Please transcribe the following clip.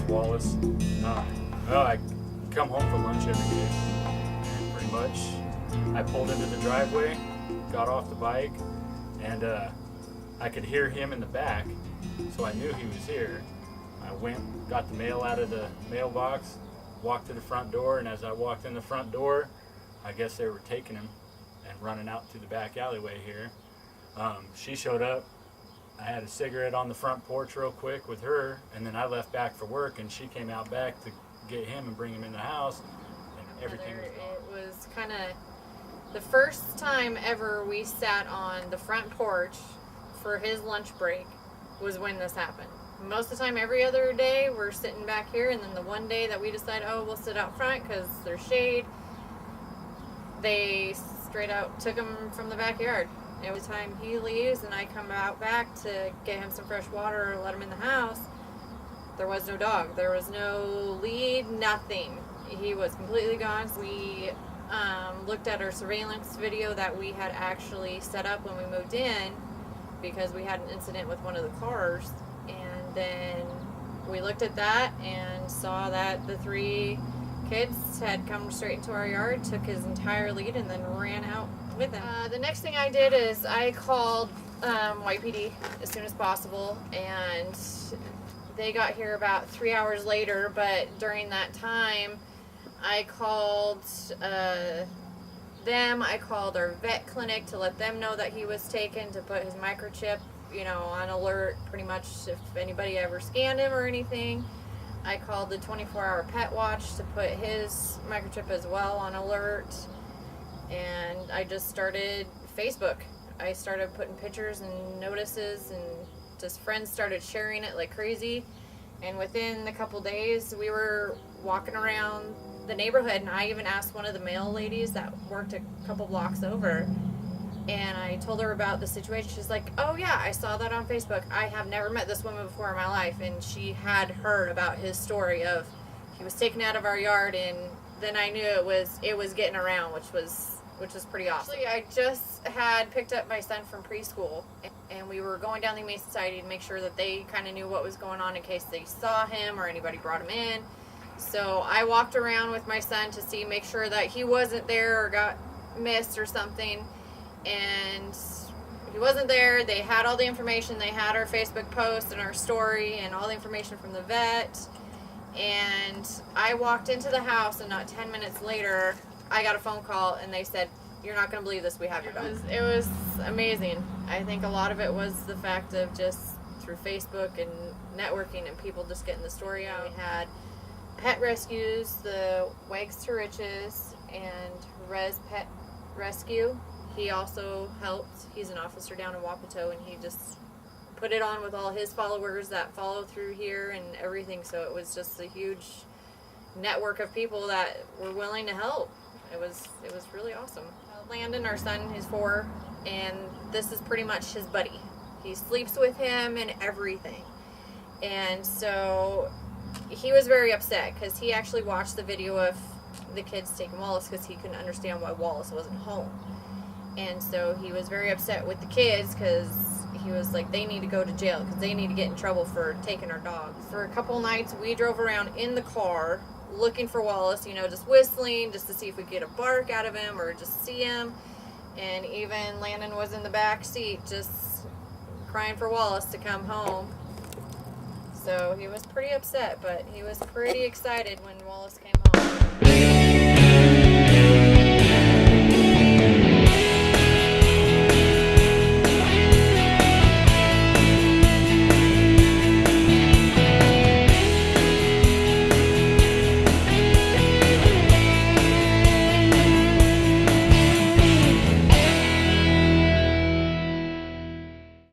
Wallace. Well, I come home for lunch every day, and pretty much I pulled into the driveway, got off the bike, and I could hear him in the back, so I knew he was here. I went, got the mail out of the mailbox, walked to the front door, and as I walked in the front door, I guess they were taking him and running out through the back alleyway here. She showed up. I had a cigarette on the front porch real quick with her, and then I left back for work, and she came out back to get him and bring him in the house, and everything was gone. It was kind of the first time ever we sat on the front porch for his lunch break was when this happened. Most of the time, every other day, we're sitting back here, and then the one day that we decide, oh, we'll sit out front because there's shade, they straight out took him from the backyard. Every time he leaves and I come out back to get him some fresh water or let him in the house, there was no dog. There was no lead, nothing. He was completely gone. We looked at our surveillance video that we had actually set up when we moved in because we had an incident with one of the cars. And then we looked at that and saw that the 3 kids had come straight into our yard, took his entire lead, and then ran out with him. The next thing I did is I called YPD as soon as possible, and they got here about 3 hours later, but during that time I called them. I called our vet clinic to let them know that he was taken, to put his microchip, you know, on alert pretty much if anybody ever scanned him or anything. I called the 24-hour pet watch to put his microchip as well on alert. And I just started Facebook. I started putting pictures and notices, and just friends started sharing it like crazy. And within a couple days, we were walking around the neighborhood, and I even asked one of the mail ladies that worked a couple blocks over, and I told her about the situation. She's like, oh yeah, I saw that on Facebook. I have never met this woman before in my life. And she had heard about his story of he was taken out of our yard, and then I knew it was getting around, which was pretty awesome. Actually, I just had picked up my son from preschool, and we were going down the Humane Society to make sure that they kind of knew what was going on in case they saw him or anybody brought him in. So I walked around with my son to make sure that he wasn't there or got missed or something, and he wasn't there. They had all the information. They had our Facebook post and our story and all the information from the vet, and I walked into the house, and not 10 minutes later I got a phone call, and they said, you're not going to believe this, we have your dog. It was amazing. I think a lot of it was the fact of just through Facebook and networking and people just getting the story out. We had pet rescues, the Wags to Riches, and Res Pet Rescue. He also helped. He's an officer down in Wapato, and he just put it on with all his followers that follow through here and everything. So it was just a huge network of people that were willing to help. It was really awesome. Landon, our son, is 4, and this is pretty much his buddy. He sleeps with him and everything. And so he was very upset because he actually watched the video of the kids taking Wallace because he couldn't understand why Wallace wasn't home. And so he was very upset with the kids because he was like, they need to go to jail because they need to get in trouble for taking our dog. For a couple nights, we drove around in the car looking for Wallace, you know, just whistling just to see if we could get a bark out of him or just see him. And even Landon was in the back seat just crying for Wallace to come home. So he was pretty upset, but he was pretty excited when Wallace came home.